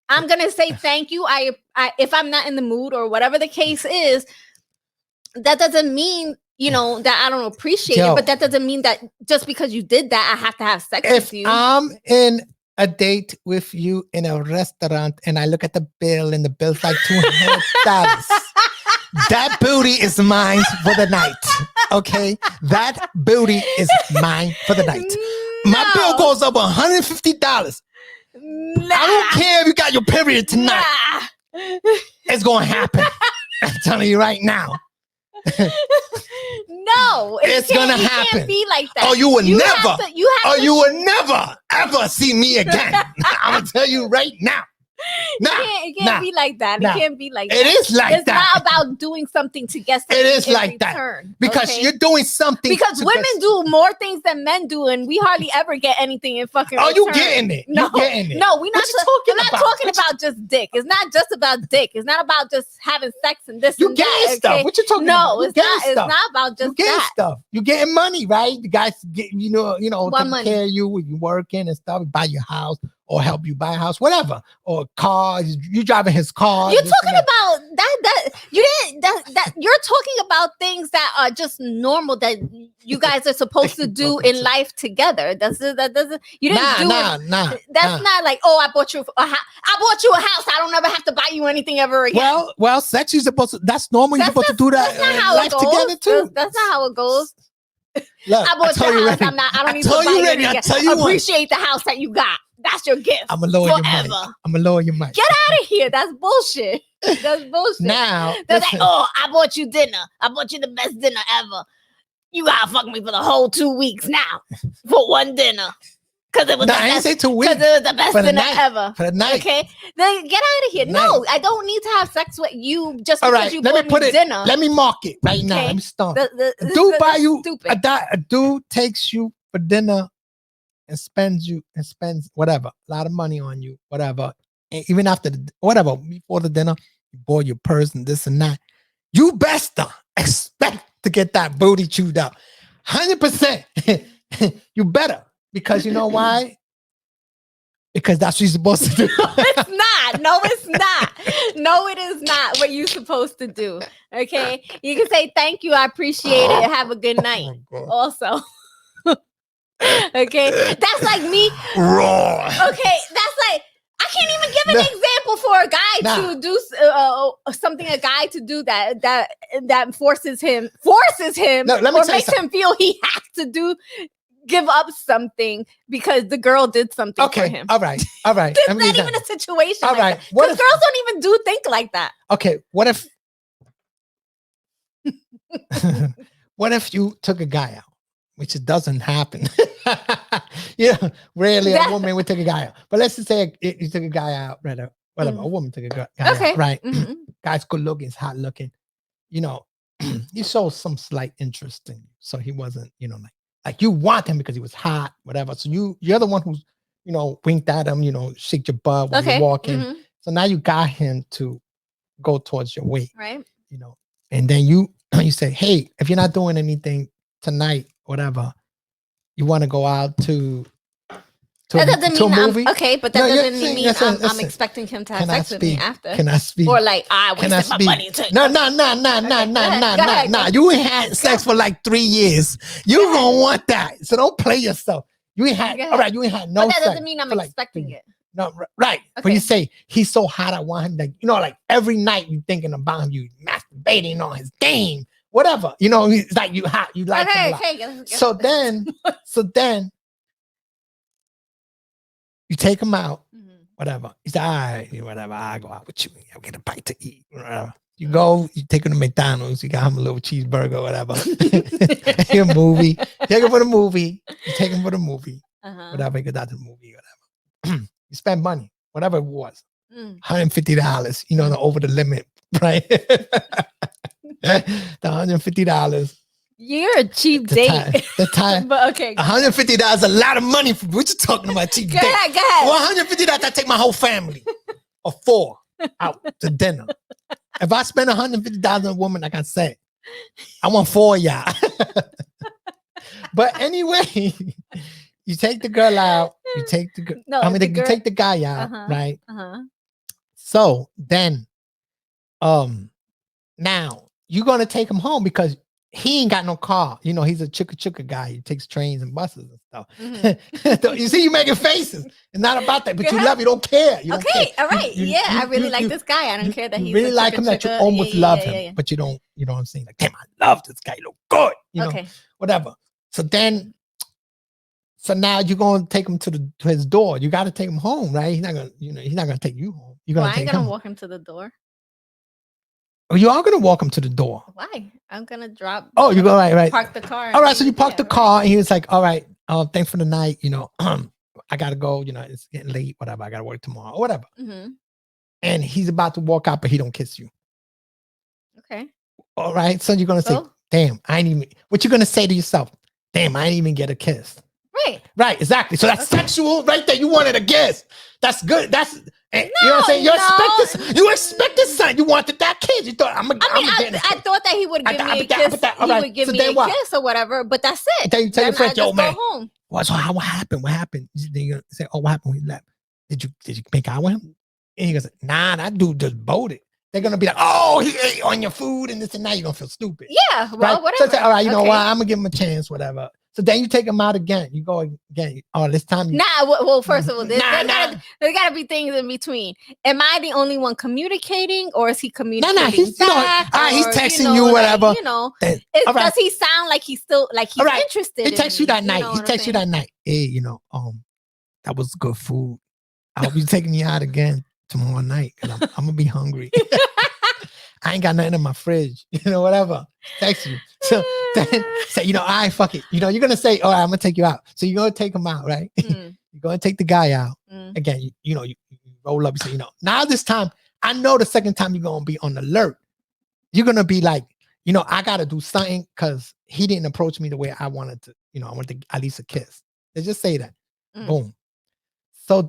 I'm gonna say thank you. I if I'm not in the mood or whatever the case is, that doesn't mean, you know, that I don't appreciate it. But that doesn't mean that just because you did that, I have to have sex with you. If I'm in a date with you in a restaurant and I look at the bill and the bill's like $200, that booty is mine for the night. Okay, that booty is mine for the night. No. My bill goes up $150. Nah. I don't care if you got your period tonight. Nah. It's gonna happen. I'm telling you right now. No, it's gonna happen. Can't be like that. Oh, you will never. You will never ever see me again. I'm gonna tell you right now. It can't be like that. It can't be like that. It is like that. It's not about doing something to get something. It is in like return, that because you're doing something. Because women do more things than men do, and we hardly ever get anything in fucking. Oh, return. you getting it? No, you getting it? No, we're not talking about just dick. It's not just about dick. It's not about just having sex and this. You and getting that, stuff? okay? What you talking about? No, it's not. It's not about just you getting that. stuff. You getting money, right? The guys get taking money? care of you when you working and stuff, buy your house or help you buy a house, whatever, or cars. You driving his car. You're talking about that. You didn't. That you're talking about things that are just normal that you guys are supposed to do in life together. That doesn't. You didn't do it. That's not like, oh, I bought you a house. I don't ever have to buy you anything ever again. Well, sex is supposed to. That's normal. You're supposed to do that. That's not how it goes. Together too. That's not how it goes. Look, I bought your house. I don't need to buy you anything. Appreciate the house that you got. That's your gift. I'm gonna lower your money. I'm gonna lower your money. Get out of here. That's bullshit. That's bullshit. Now, they're like, oh, I bought you dinner. I bought you the best dinner ever. You gotta fuck me for the whole 2 weeks now for one dinner. Because it was I didn't say 2 weeks. Because it was the best dinner ever. For the night. Okay. Then get out of here. No, I don't need to have sex with you just because you bought me dinner. Let me mark it right now. Let me start. A dude takes you for dinner and spends whatever, a lot of money on you, whatever. And even after before the dinner, you bought your purse and this and that. You best expect to get that booty chewed up. 100%. You better. Because you know why? Because that's what you're supposed to do. It's not. No, it's not. No, it is not what you're supposed to do. Okay? You can say, thank you, I appreciate it, have a good night. Also. Okay? That's like me. Raw. Okay, that's like, I can't even give an example for a guy to do something. A guy to do that forces him, or makes him feel he has to give up something because the girl did something for him. All right. There's not even a situation. All right. Because girls don't even think like that. Okay. What if you took a guy out? Which it doesn't happen. Rarely a woman would take a guy out. But let's just say you took a guy out, whatever. A woman took a guy out, right? Mm-hmm. Guy's good looking, he's hot looking. He showed some slight interest in you. So he wasn't, like you want him because he was hot, whatever. So you're the one who's, winked at him, shake your butt when you're walking. Mm-hmm. So now you got him to go towards your weight. Right. And then you say, hey, if you're not doing anything tonight, whatever, you want to go out to to, That doesn't to a mean movie. okay, but that No, you're doesn't saying- mean listen, I'm listen. expecting him to have Can I sex with me speak? after. Can I speak? Or like I Can I wasted my speak? money to No. Go ahead, go. You ain't had sex for like 3 years. You Go ahead. gonna want that. So don't play yourself. You ain't had. Go ahead. All right. You ain't had no. But that sex doesn't mean I'm for, like, expecting 3 years. it. No, right. When Okay. you say he's so hot, I want him. Like like every night you thinking about him, you masturbating on his game, whatever. It's like you hot. You like him a lot. Okay. So then you take him out. Whatever. He's like, all right, whatever. I go out with you. I'll get a bite to eat. Whatever. You go, you take him to McDonald's, you got him a little cheeseburger, whatever. A movie. Take him for the movie. You take him for the movie. Whatever, you go down to the movie, whatever. You spend money, whatever it was. $150, the over the limit, right? The $150. You're a cheap date. The time. But okay. $150 a lot of money for what you talking about, cheap Go date. ahead, go ahead. Well, $150, I take my whole family or 4 out to dinner. If I spend $150 on a woman, like I said, I want 4 of y'all. But anyway, you take the girl out. You take the girl. No, you take the guy out, right? So then, now you're gonna take him home because he ain't got no car. He's a chicka guy. He takes trains and buses and stuff. You see, you making faces. It's not about that, but you love. You don't care. You don't care. All right. I really like this guy. I don't care that he's really a like him. That you almost love him, but you don't. You know what I'm saying? Like, damn, I love this guy. He look good. Okay. Whatever. So now you're gonna take him to his door. You got to take him home, right? He's not gonna. He's not gonna take you home. You're gonna I ain't gonna walk him to the door. Oh, you are gonna walk him to the door. Why? I'm gonna drop. Oh, you go right. Park the car. All right, so you park the car, and he was like, "All right, thanks for the night. I gotta go. It's getting late. Whatever. I gotta work tomorrow. Or whatever." And he's about to walk out, but he don't kiss you. Okay. All right, so you're gonna say, "Damn, I ain't even." What you gonna say to yourself? Damn, I didn't even get a kiss. Right, exactly. So that's sexual, right there. You wanted a kiss. That's good. That's you know what I'm saying. You expected something. You wanted that kiss. You thought I thought that he would give me a kiss. He would give me a kiss or whatever. But that's it. Then you tell your friend, "Yo, man, home. What happened? What happened?" Then you say, "Oh, what happened when he left? Did you make out with him?" And he goes, "Nah, that dude just bolted." They're gonna be like, "Oh, he ate on your food and this and that." You're gonna feel stupid. Yeah, well, right? whatever. So say, all right, you know what? I'm gonna give him a chance, whatever. So then you take him out again. You go again. Oh, this time. Well, first of all, there gotta be things in between. Am I the only one communicating, or is he communicating? He's back, he's texting you, whatever. Does he sound like he's still he's interested? He texts you that night. He texts you that night. Hey, that was good food. I hope you taking me out again tomorrow night. I'm gonna be hungry. I ain't got nothing in my fridge. Whatever. Text you. So then say, all right, fuck it. You're gonna say, all right, I'm gonna take you out. So you're gonna take him out, right? You're gonna take the guy out. Again, you roll up, you say, now this time, I know the second time you're gonna be on alert. You're gonna be like, I gotta do something because he didn't approach me the way I wanted to, I wanted to at least a kiss. They just say that. Boom. So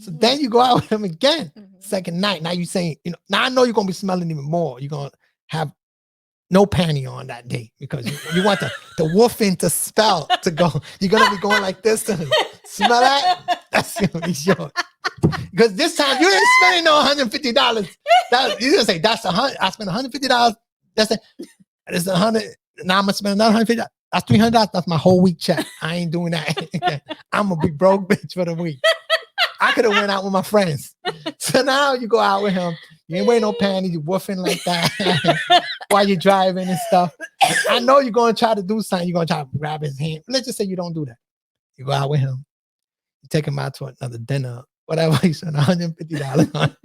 then you go out with him again. Second night. Now you saying, now I know you're gonna be smelling even more. You're gonna have no panty on that day because you want the woofing to spell to go. You're gonna be going like this to smell that. That's gonna be yours. Because this time you ain't spending no $150. You're gonna say that's I spent $150. That's it. It's $100. Now I'm gonna spend another $150. That's $300. That's my whole week check. I ain't doing that. I'm gonna be broke bitch for the week. I could have went out with my friends. So now you go out with him. You ain't wearing no panties. You woofing like that while you're driving and stuff. I know you're going to try to do something. You're going to try to grab his hand. Let's just say you don't do that. You go out with him. You take him out to another dinner. Whatever. You spend $150 on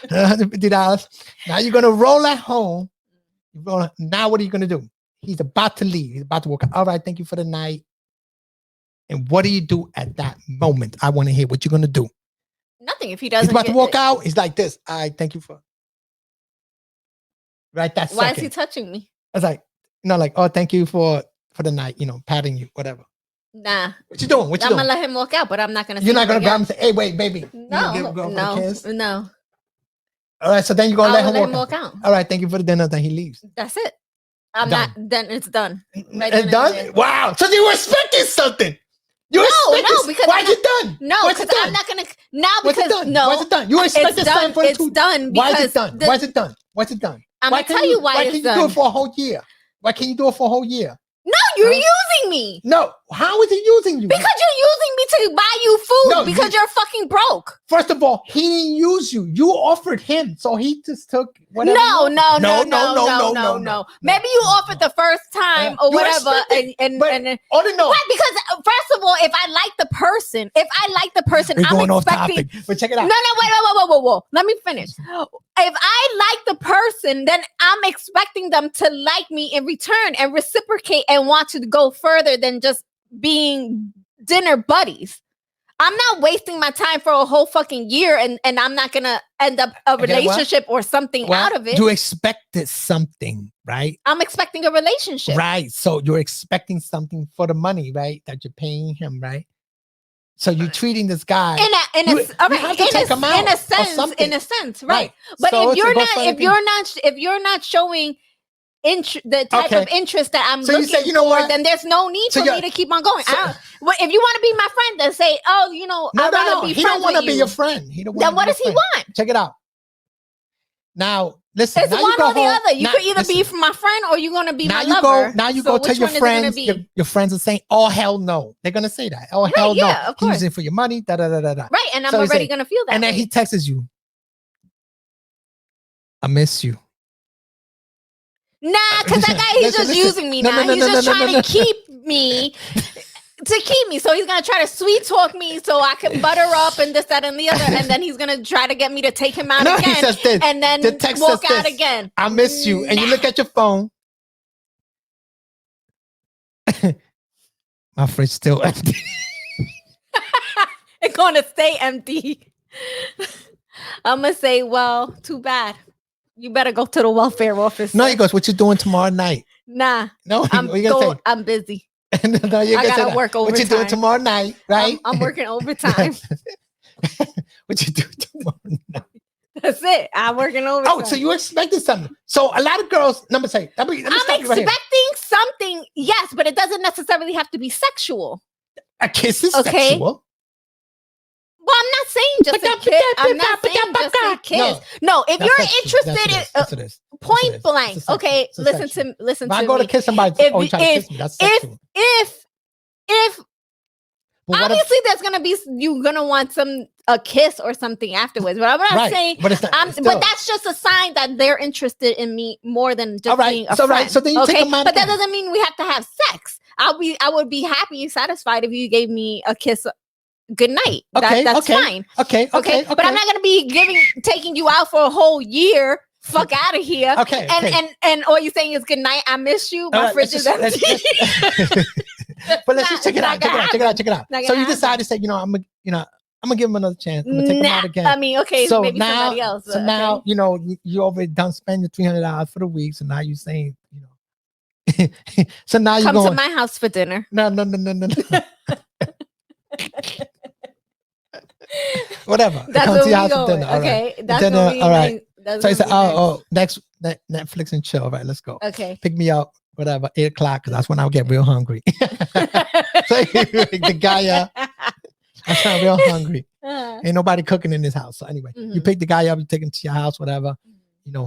$150. Now you're going to roll at home. Now what are you going to do? He's about to leave. He's about to walk out. All right. Thank you for the night. And what do you do at that moment? I want to hear what you're going to do. Nothing. If he doesn't, he's about to walk out. He's like this. I thank you for. Right. That's why is he touching me? I was like, oh, thank you for the night. patting you, whatever. Nah. What you doing? I'm gonna let him walk out, but I'm not gonna. You're not gonna grab him and say, "Hey, wait, baby." No. All right. So then you're gonna let him walk out. All right. Thank you for the dinner. Then he leaves. That's it. I'm done. Not. Then it's done. It's done. Wow. So you were expecting something. You No, expect because why I'm is it done? No, Why's it because done? I'm not gonna now Why's because it done? no, Why's it done? You expected it's done. something for It's done Why is because it done? the- Why is it done? Why's it done? I'm Why gonna can't tell you why Why it's can't you do done. it for a whole year? Why can't you do it for a whole year? No, you're Huh? using me. No, how is he using you? Because you're using me to buy you food No, because you're fucking broke. First of all, he didn't use you. You offered him, so he just took whatever. No. No. Maybe you offered the first time or You whatever, expected- and but- Oh no, Why? Because first of all, if I like the person, we're going I'm off expecting. topic. But check it No, out. wait. Let me finish. If I like the person, then I'm expecting them to like me in return and reciprocate and want to go further than just being dinner buddies. I'm not wasting my time for a whole fucking year and I'm not gonna end up a Okay, relationship or something Well, out of it. you expected something, right? I'm expecting a relationship. Right. So you're expecting something for the money, right? That you're paying him, right? So you're treating this guy. In You a have to take him out in a or something. sense, right? But So if it's a you're good not, friend if you're not showing the type Okay. of interest that I'm So you looking say, you know for, what? then there's no need So for you're- me to keep on going. so- Well, if you want to be my friend, then say, oh, you know, No, I'd rather no. be He friends don't want to with be you. your friend. He don't. Then what does he want? Check it out. Now, listen. It's now one you go or the home- other. You now- could either be listen. my friend or you're gonna be Now my you lover. go. Now you So go tell which your one is it gonna friends. be? Your friends are saying, "Oh hell no!" They're gonna say that. "Oh hell no!" yeah, of He's course. using it for your money. Da da da da da. Right, and I'm So he's already saying- gonna feel that. And then way. he texts you. I miss you. Nah, because that guy, he's Listen, just listen. using me No, now. no, no, He's no, just no, trying no, to keep me. To keep me. So he's gonna try to sweet talk me so I can butter up and this, that, and the other. And then he's gonna try to get me to take him out No, he again. says this. And then The text walk says out this. again. I miss you. And you look at your phone. My fridge still empty. It's gonna stay empty. I'm gonna say, well, too bad. You better go to the welfare office. No, he goes, "What you doing tomorrow night?" Nah, No, I'm what you gonna I'm busy. say? No, you're I gonna say gotta that. work What you doing overtime. tomorrow night, right? I'm working overtime. What you doing tomorrow night? That's it. I'm working overtime. Oh, so you expected something. So a lot of girls, let me stop I'm you right expecting here. something, yes, but it doesn't necessarily have to be sexual. A kiss is Okay. sexual. Well, I'm not saying just a kiss. I'm not saying just a kiss. No, if That's you're sexual. interested in Yes, it is. point It's blank, sexual. okay, It's listen sexual. to listen If I to go to me. kiss somebody, If- oh, you trying to kiss me? That's sexual. If But what if- obviously there's gonna be you're gonna want a kiss or something afterwards, but I'm not right, saying. but it's not. still. But that's just a sign that they're interested in me more than just All right, being a so friend. right, so then you take okay, them out but that again. doesn't mean we have to have sex. I would be happy and satisfied if you gave me a kiss. Good night. Okay, That's okay, fine. Okay, Okay, but I'm not gonna be taking you out for a whole year. Fuck out of here. Okay, And all you're saying is good night. I miss you. My All right, fridge is empty. But let's just check it out. Check it out. Check it out. Not So gonna you happen. decide to say, I'm gonna give him another chance. I'm gonna take him out again. I mean, okay, so maybe now, somebody else. so now, you already done spend your $300 for the week. So now you saying, so now you're come to going. my house for dinner. No. Whatever. That's Come where to we your house for go. dinner. All right. Okay, that's Dinner, what we all right. That's So he what said, we oh, next Netflix and chill. All right, let's go. Okay. Pick me up, whatever, 8 o'clock, because that's when I'll get real hungry. So you pick the guy up. I sound real hungry. Ain't nobody cooking in this house. So anyway, you Mhm. pick the guy up, you take him to your house, whatever.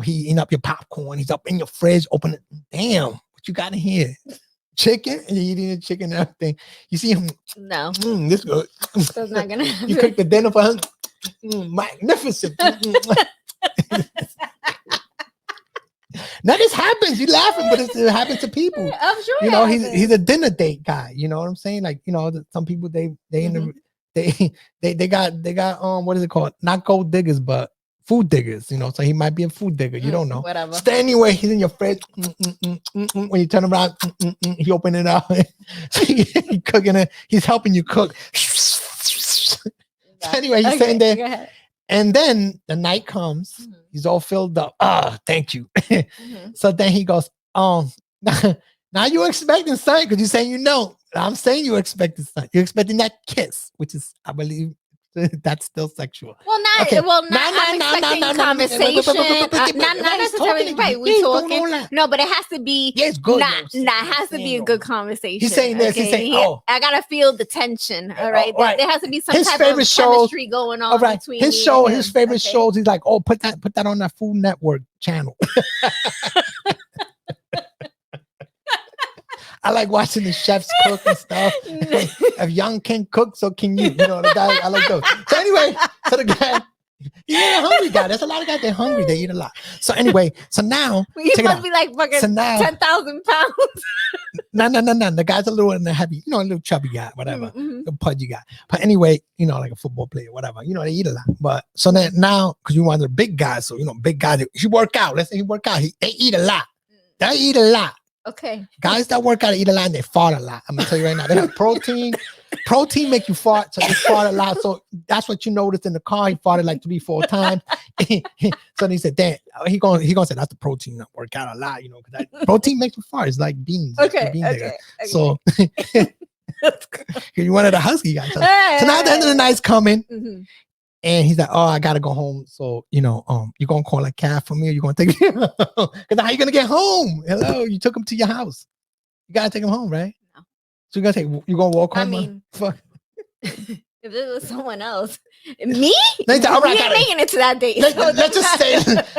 He eating up your popcorn. He's up in your fridge, open it. Damn, what you got in here? Chicken? And you're eating the chicken and everything. You see him, No, this good. that's not gonna happen. You cook the dinner for him. Magnificent. Now this happens. You laughing, but it happens to people. I'm sure. it He's happens. a dinner date guy. You know what I'm saying? Like, some people they in Mm-hmm. the they got what is it called? Not gold diggers, but food diggers. So he might be a food digger. You don't know. Whatever. So anyway, he's in your fridge. When you turn around, he open it up. He cooking it. He's helping you cook. So anyway, he's sitting there, Go ahead. and then the night comes. Mhm. He's all filled up. Thank you. Mhm. So then he goes, now you're expecting something because you're saying I'm saying you're expecting something. You're expecting that kiss, which is, I believe, That's still sexual. Well, not Okay. well, not. I'm expecting conversation. Not necessarily right. We talking. No, but it has to be. Yeah, it's good. Not. It has to be a good conversation. He's saying this. He's saying, "Oh, I gotta feel the tension." All right. Right. There has to be some His type favorite of shows- chemistry going on All right. between His me show, and his him. favorite shows. He's like, "Oh, put that on that Food Network channel." I like watching the chefs cook and stuff. If Young can cook, so can you. You know, the guy, I like those. So anyway, so the guy, he's a hungry guy. There's a lot of guys that are hungry. They eat a lot. So anyway, so now. You check it must out. be like fucking So now, 10,000 pounds. no. The guy's a little in the heavy, a little chubby guy, whatever. Mhm. The pudgy guy. But anyway, like a football player, whatever. They eat a lot. But so then now, because you want the big guys, so big guys, he work out. Let's say he work out. They eat a lot. They eat a lot. Okay. Guys that work out eat a lot and they fart a lot. I'm gonna tell you right now. They have protein. Protein make you fart, so they fart a lot. So that's what you noticed in the car. He farted like 3-4 times. So he said, "Damn, he gonna say that's the protein that work out a lot, because protein makes you fart. It's like beans. Okay. Bean Okay. digger. So you wanted a husky guy. So now the end of the night's coming. Mm-hmm. And he's like, "Oh, I gotta go home. So, you gonna call a cab for me, or you gonna take me home? Because how you gonna get home? Hello, you took him to your house. You gotta take him home, right? No. So you gonna walk home? I mean, fuck. if it was someone else, me, All right, we ain't making it to that date.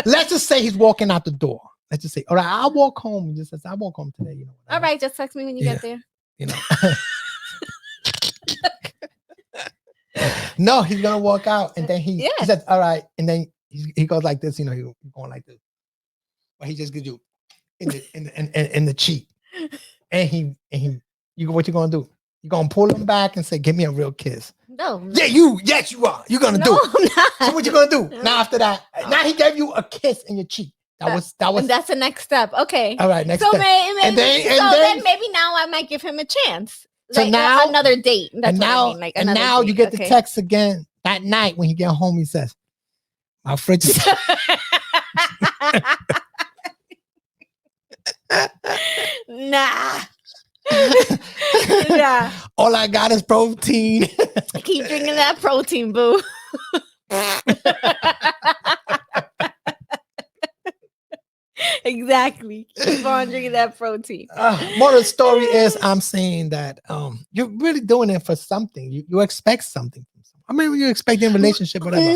Let's just say he's walking out the door. Let's just say, all right, I'll walk home. Just says, I'll walk home today. All right, just text me when you get there. No, he's gonna walk out, and then he says, "All right," and then he goes like this, he's going like this, but he just gives you in the cheek, and what you gonna do? You gonna pull him back and say, "Give me a real kiss"? No. Yeah, yes, you are. You're gonna do it. I'm not. So what you gonna do now after that? Now he gave you a kiss in your cheek. That was. And that's the next step. Okay. All right, next so step. Then then maybe now I might give him a chance. So now another date. That's and what now, I mean. and now you get the text again that night when he get home. He says, "My fridge is." Nah. Nah. All I got is protein. Keep drinking that protein, boo. Exactly. Keep on drinking that protein. More of the story is I'm saying that you're really doing it for something. You expect something from someone. I mean, when you expect in a relationship, whatever.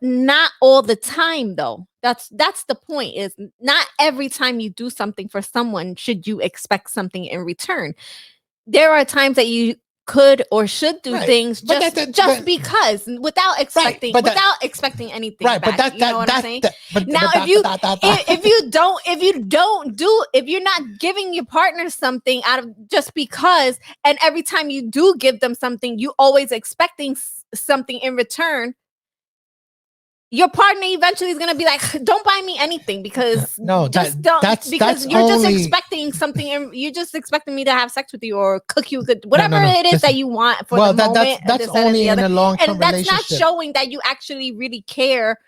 Not all the time though. That's the point. Is not every time you do something for someone should you expect something in return. There are times that you could or should do things just because without expecting anything. Right, back. but You know what I'm saying? Now, if you're not giving your partner something out of just because, and every time you do give them something, you always expecting something in return. Your partner eventually is gonna be like, "Don't buy me anything because you're just expecting something, and you're just expecting me to have sex with you or cook you good, whatever it is that you want for the moment." That's only in a long-term relationship, and that's not showing that you actually really care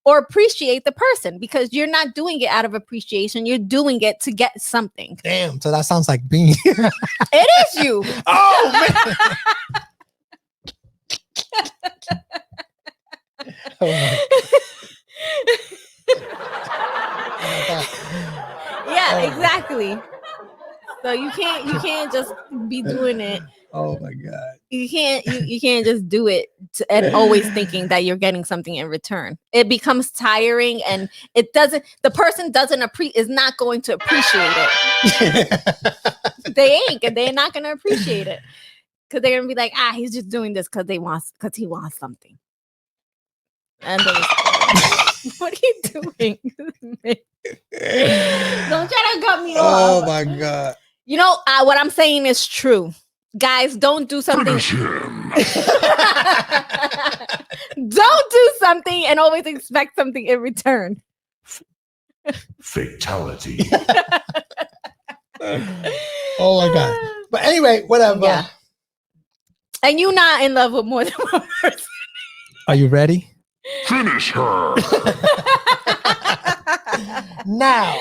or appreciate the person, because you're not doing it out of appreciation. You're doing it to get something. Damn, so that sounds like being. It is you. Oh man. Oh yeah, exactly. So you can't just be doing it. Oh my god. You can't just do it and always thinking that you're getting something in return. It becomes tiring, and the person is not going to appreciate it. They're not going to appreciate it, because they're going to be like, he's just doing this because he wants something. And what are you doing? Don't try to cut me off. Oh my god. What I'm saying is true. Guys, don't do something. Don't do something and always expect something in return. Fatality. Oh my god. But anyway, whatever. Yeah. And you're not in love with more than one person. Are you ready? Finish her. Now,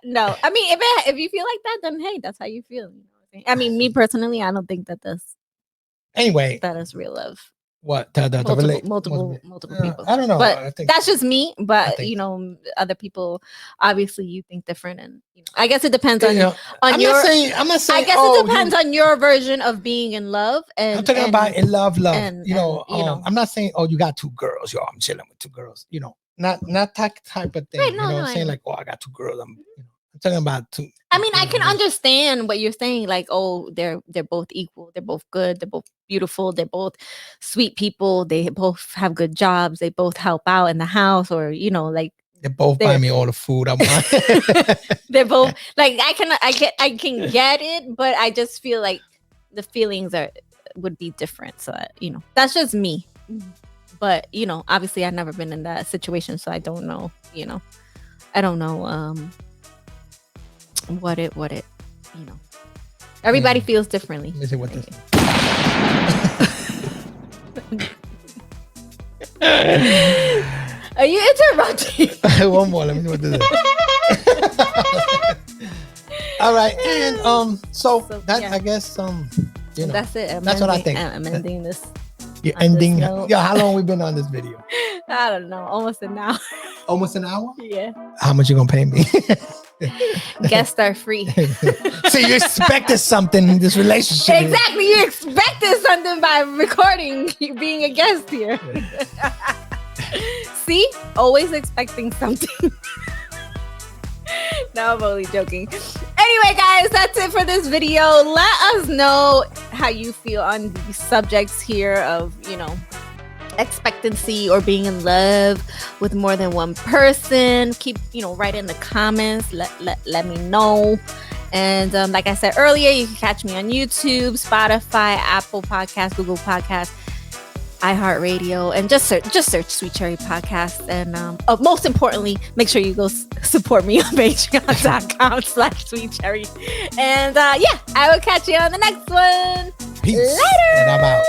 no. I mean, if you feel like that, then hey, that's how you feel. You know what I mean? Me personally, I don't think that Anyway, that is real love. what the Multiple people. I don't know. But I think that's just me. I But think you know, other people obviously you think different, and you know, I guess it depends on you know, on I'm your. not saying. I'm not saying. I guess it depends on your version of being in love, and I'm talking and, about in love. and- You know, and, you know. I'm not saying, oh, you got 2 girls. Yo, I'm chilling with 2 girls. You know, not that type of thing. Right, you no, know, no, what I'm I saying know. like, oh, I got 2 girls. I'm talking about 2. I mean, I can understand what you're saying. Like, oh, they're both equal. They're both good. They're both beautiful. They're both sweet people. They both have good jobs. They both help out in the house, or you know, like They both buy me all the food I want. they're both like I can get it, but I just feel like the feelings would be different. So you know, that's just me. But you know, obviously, I've never been in that situation, so I don't know. You know, I don't know. What it you know, everybody feels differently. Let me see what this. Are you interrupting? One more. Let me see what this is. All right, and so that yeah. I guess you know, That's it. that's what I think. I'm ending this. you're on this ending. note. Yeah, how long we been on this video? I don't know, almost an hour. Almost an hour. Yeah. How much you gonna pay me? Guests are free. So you expected something in this relationship? Exactly. You expected something by recording you being a guest here. See? Always expecting something. No, I'm only joking. Anyway, guys, that's it for this video. Let us know how you feel on these subjects here of, you know, expectancy or being in love with more than one person. Keep, you know, write in the comments. Let me know. And like I said earlier, you can catch me on YouTube, Spotify, Apple Podcasts, Google Podcasts, iHeartRadio, and just search Sweet Cherry Podcast. And most importantly, make sure you go support me on patreon.com/sweetcherry. And yeah, I will catch you on the next one. Peace. Later. And I'm out.